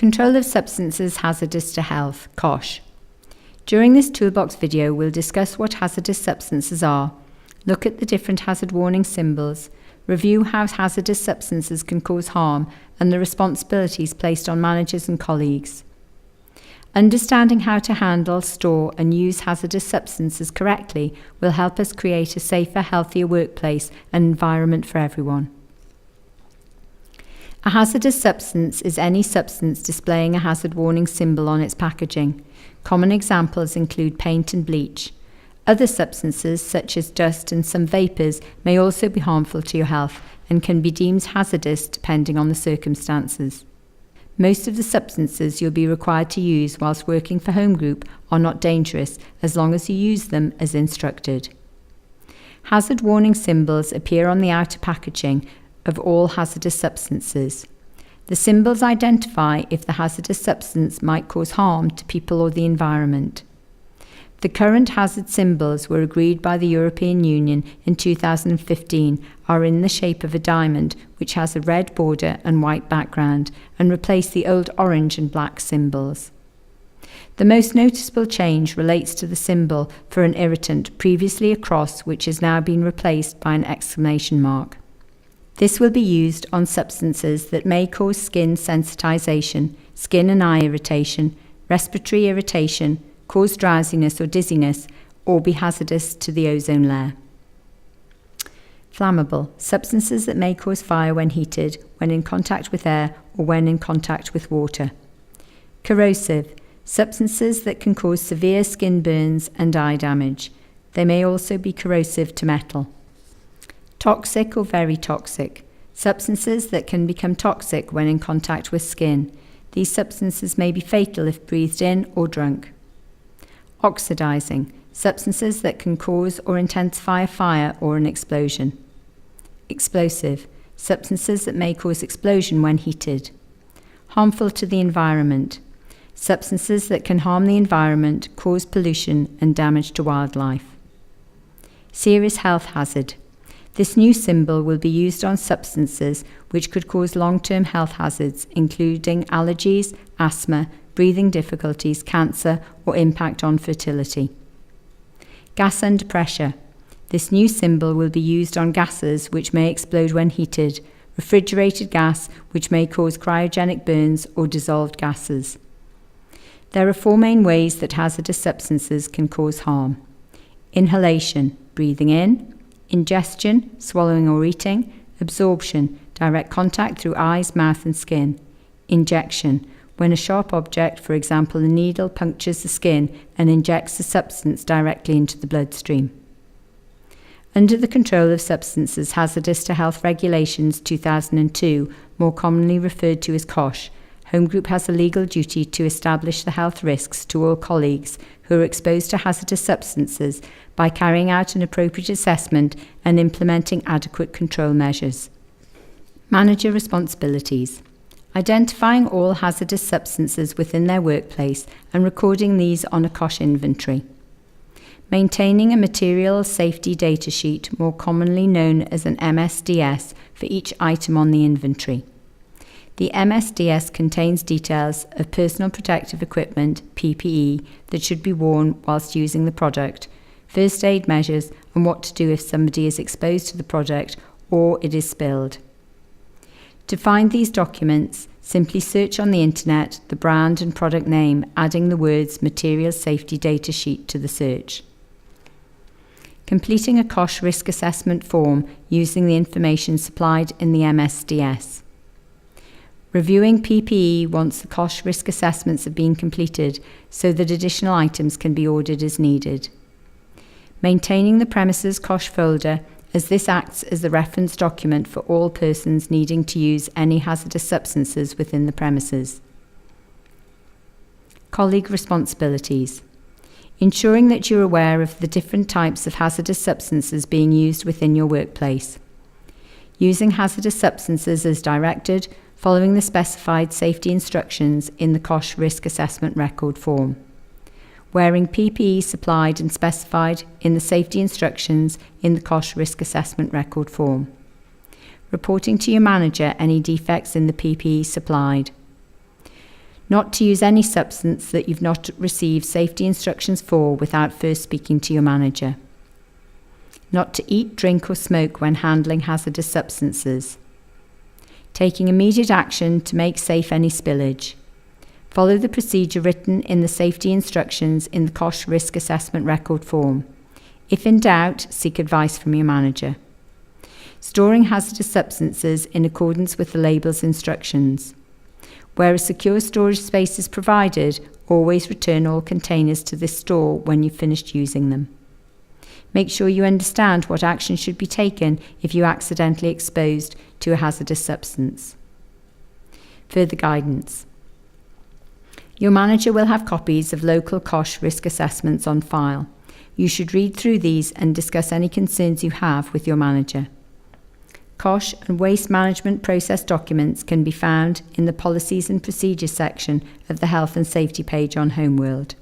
Control of Substances Hazardous to Health, COSHH. During this toolbox video, we'll discuss what hazardous substances are, look at the different hazard warning symbols, review how hazardous substances can cause harm and the responsibilities placed on managers and colleagues. Understanding how to handle, store and use hazardous substances correctly will help us create a safer, healthier workplace and environment for everyone. A hazardous substance is any substance displaying a hazard warning symbol on its packaging. Common examples include paint and bleach. Other substances, such as dust and some vapours, may also be harmful to your health and can be deemed hazardous depending on the circumstances. Most of the substances you'll be required to use whilst working for home group are not dangerous as long as you use them as instructed. Hazard warning symbols appear on the outer packaging of all hazardous substances. The symbols identify if the hazardous substance might cause harm to people or the environment. The current hazard symbols were agreed by the European Union in 2015 are in the shape of a diamond which has a red border and white background and replace the old orange and black symbols. The most noticeable change relates to the symbol for an irritant, previously a cross, which has now been replaced by an exclamation mark. This will be used on substances that may cause skin sensitization, skin and eye irritation, respiratory irritation, cause drowsiness or dizziness, or be hazardous to the ozone layer. Flammable, substances that may cause fire when heated, when in contact with air, or when in contact with water. Corrosive, substances that can cause severe skin burns and eye damage. They may also be corrosive to metal. Toxic or very toxic, substances that can become toxic when in contact with skin. These substances may be fatal if breathed in or drunk. Oxidizing, substances that can cause or intensify a fire or an explosion. Explosive, substances that may cause explosion when heated. Harmful to the environment, substances that can harm the environment, cause pollution and damage to wildlife. Serious health hazard. This new symbol will be used on substances which could cause long-term health hazards, including allergies, asthma, breathing difficulties, cancer, or impact on fertility. Gas under pressure. This new symbol will be used on gases which may explode when heated, refrigerated gas which may cause cryogenic burns or dissolved gases. There are 4 main ways that hazardous substances can cause harm. Inhalation, breathing in. Ingestion, swallowing or eating. Absorption, direct contact through eyes, mouth and skin. Injection, when a sharp object, for example a needle, punctures the skin and injects the substance directly into the bloodstream. Under the Control of Substances Hazardous to Health Regulations 2002, more commonly referred to as COSHH, Home Group has a legal duty to establish the health risks to all colleagues who are exposed to hazardous substances by carrying out an appropriate assessment and implementing adequate control measures. Manager responsibilities. Identifying all hazardous substances within their workplace and recording these on a COSHH inventory. Maintaining a material safety data sheet, more commonly known as an MSDS, for each item on the inventory. The MSDS contains details of personal protective equipment, PPE, that should be worn whilst using the product, first aid measures and what to do if somebody is exposed to the product or it is spilled. To find these documents, simply search on the internet the brand and product name, adding the words Material Safety Data Sheet to the search. Completing a COSHH risk assessment form using the information supplied in the MSDS. Reviewing PPE once the COSHH risk assessments have been completed so that additional items can be ordered as needed. Maintaining the premises COSHH folder, as this acts as the reference document for all persons needing to use any hazardous substances within the premises. Colleague responsibilities. Ensuring that you're aware of the different types of hazardous substances being used within your workplace. Using hazardous substances as directed, following the specified safety instructions in the COSHH risk assessment record form. Wearing PPE supplied and specified in the safety instructions in the COSHH risk assessment record form. Reporting to your manager any defects in the PPE supplied. Not to use any substance that you've not received safety instructions for without first speaking to your manager. Not to eat, drink or smoke when handling hazardous substances. Taking immediate action to make safe any spillage. Follow the procedure written in the safety instructions in the COSHH risk assessment record form. If in doubt, seek advice from your manager. Storing hazardous substances in accordance with the label's instructions. Where a secure storage space is provided, always return all containers to this store when you've finished using them. Make sure you understand what action should be taken if you're accidentally exposed to a hazardous substance. Further guidance. Your manager will have copies of local COSHH risk assessments on file. You should read through these and discuss any concerns you have with your manager. COSHH and waste management process documents can be found in the Policies and Procedures section of the Health and Safety page on Homeworld.